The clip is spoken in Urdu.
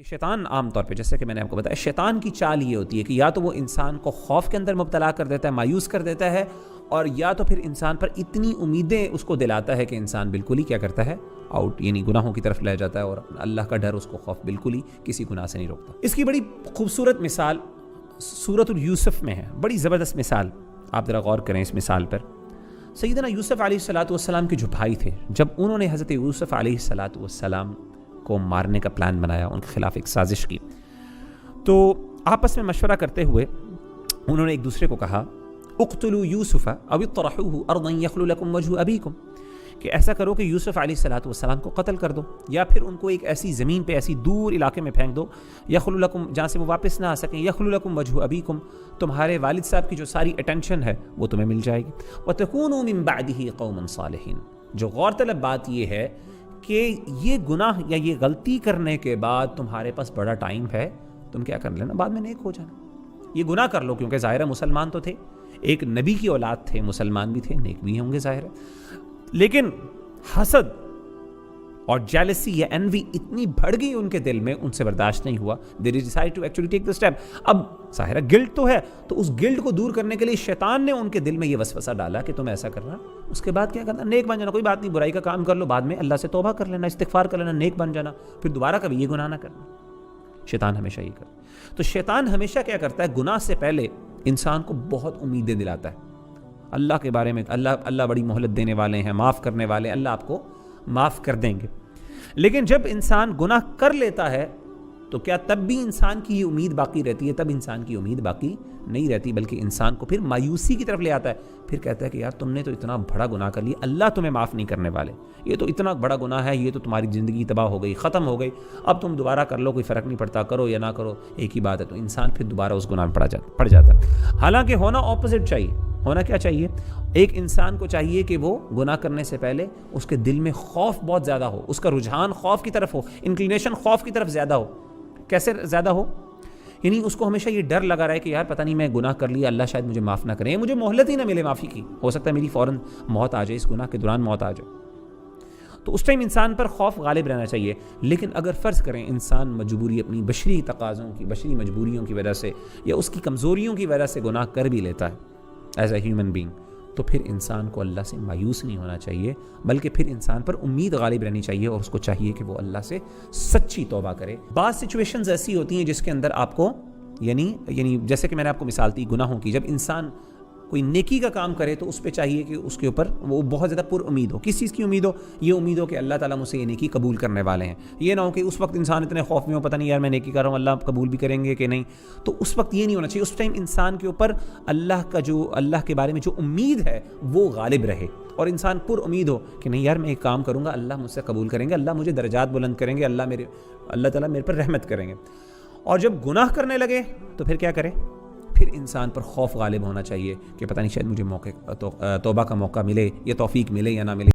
شیطان عام طور پہ جیسے کہ میں نے آپ کو بتایا، شیطان کی چال یہ ہوتی ہے کہ یا تو وہ انسان کو خوف کے اندر مبتلا کر دیتا ہے، مایوس کر دیتا ہے، اور یا تو پھر انسان پر اتنی امیدیں اس کو دلاتا ہے کہ انسان بالکل ہی کیا کرتا ہے، آؤٹ، یعنی گناہوں کی طرف لے جاتا ہے، اور اللہ کا ڈر، اس کو خوف بالکل ہی کسی گناہ سے نہیں روکتا۔ اس کی بڑی خوبصورت مثال سورۃ یوسف میں ہے، بڑی زبردست مثال، آپ ذرا غور کریں اس مثال پر۔ سیدنا یوسف علیہ السلام کے جو بھائی تھے، جب انہوں نے حضرت یوسف علیہ السلام کو مارنے کا پلان بنایا، ان کے خلاف ایک سازش کی، تو آپس میں مشورہ کرتے ہوئے انہوں نے ایک دوسرے کو کہا اقتلوا یوسف او اطرحوه ارضا یخل لکم وجہ ابیکم، کہ ایسا کرو کہ یوسف علیہ السلام کو قتل کر دو، یا پھر ان کو ایک ایسی زمین پہ، ایسی دور علاقے میں پھینک دو، یخل لکم، جہاں سے وہ واپس نہ آ سکیں، یخل لکم وجہ ابیکم، تمہارے والد صاحب کی جو ساری اٹینشن ہے وہ تمہیں مل جائے گی، وتکونوا من بعدہ قوما صالحین۔ جو غور طلب بات یہ ہے کہ یہ گناہ یا یہ غلطی کرنے کے بعد تمہارے پاس بڑا ٹائم ہے، تم کیا کر لینا، بعد میں نیک ہو جانا، یہ گناہ کر لو، کیونکہ ظاہر ہے مسلمان تو تھے، ایک نبی کی اولاد تھے، مسلمان بھی تھے، نیک بھی ہوں گے ظاہر ہے، لیکن حسد اور جیلسی یا انوی اتنی بڑھ گئی ان کے دل میں، ان سے برداشت نہیں ہوا، they decided to actually take the step۔ اب ظاہر ہے گلٹ تو ہے، تو اس گلٹ کو دور کرنے کے لیے شیطان نے ان کے دل میں یہ وسوسہ ڈالا کہ تم ایسا کرنا، اس کے بعد کیا کرنا، نیک بن جانا، کوئی بات نہیں، برائی کا کام کر لو، بعد میں اللہ سے توبہ کر لینا، استغفار کر لینا، نیک بن جانا، پھر دوبارہ کبھی یہ گناہ نہ کرنا۔ شیطان ہمیشہ یہ کرتا، تو شیطان ہمیشہ کیا کرتا ہے، گناہ سے پہلے انسان کو بہت امیدیں دلاتا ہے اللہ کے بارے میں، اللہ بڑی مہلت دینے والے ہیں، معاف کرنے والے، اللہ آپ کو معاف کر دیں گے۔ لیکن جب انسان گناہ کر لیتا ہے تو کیا تب بھی انسان کی یہ امید باقی رہتی ہے؟ تب انسان کی امید باقی نہیں رہتی، بلکہ انسان کو پھر مایوسی کی طرف لے آتا ہے، پھر کہتا ہے کہ یار تم نے تو اتنا بڑا گناہ کر لیا، اللہ تمہیں معاف نہیں کرنے والے، یہ تو اتنا بڑا گناہ ہے، یہ تو تمہاری زندگی تباہ ہو گئی، ختم ہو گئی، اب تم دوبارہ کر لو، کوئی فرق نہیں پڑتا، کرو یا نہ کرو ایک ہی بات ہے، تو انسان پھر دوبارہ اس گناہ میں پڑ جاتا ہے۔ حالانکہ ہونا اپوزٹ چاہیے، ہونا کیا چاہیے، ایک انسان کو چاہیے کہ وہ گناہ کرنے سے پہلے اس کے دل میں خوف بہت زیادہ ہو، اس کا رجحان خوف کی طرف ہو، انکلینیشن خوف کی طرف زیادہ ہو۔ کیسے زیادہ ہو؟ یعنی اس کو ہمیشہ یہ ڈر لگا رہے کہ یار پتہ نہیں میں گناہ کر لیا، اللہ شاید مجھے معاف نہ کرے، مجھے مہلت ہی نہ ملے معافی کی، ہو سکتا ہے میری فوراً موت آ جائے، اس گناہ کے دوران موت آ جائے، تو اس ٹائم انسان پر خوف غالب رہنا چاہیے۔ لیکن اگر فرض کریں انسان مجبوری، اپنی بشری تقاضوں کی، بشری مجبوریوں کی وجہ سے، یا اس کی کمزوریوں کی وجہ سے گناہ کر بھی لیتا ہے ایز اے ہیومن بینگ، تو پھر انسان کو اللہ سے مایوس نہیں ہونا چاہیے، بلکہ پھر انسان پر امید غالب رہنی چاہیے، اور اس کو چاہیے کہ وہ اللہ سے سچی توبہ کرے۔ بعض سچویشنز ایسی ہوتی ہیں جس کے اندر آپ کو یعنی جیسے کہ میں نے آپ کو مثال دی گناہوں کی، جب انسان کوئی نیکی کا کام کرے تو اس پہ چاہیے کہ اس کے اوپر وہ بہت زیادہ پر امید ہو۔ کس چیز کی امید ہو؟ یہ امید ہو کہ اللہ تعالیٰ مجھ سے یہ نیکی قبول کرنے والے ہیں۔ یہ نہ ہو کہ اس وقت انسان اتنے خوف میں ہو، پتہ نہیں یار میں نیکی کر رہا ہوں، اللہ قبول بھی کریں گے کہ نہیں، تو اس وقت یہ نہیں ہونا چاہیے۔ اس ٹائم انسان کے اوپر اللہ کے بارے میں جو امید ہے وہ غالب رہے، اور انسان پر امید ہو کہ نہیں یار میں ایک کام کروں گا، اللہ مجھ سے قبول کریں گے، اللہ مجھے درجات بلند کریں گے، اللہ تعالیٰ میرے پر رحمت کریں گے۔ اور جب گناہ کرنے لگے تو پھر کیا کرے؟ پھر انسان پر خوف غالب ہونا چاہیے کہ پتہ نہیں شاید مجھے توبہ کا موقع ملے، یا توفیق ملے یا نہ ملے۔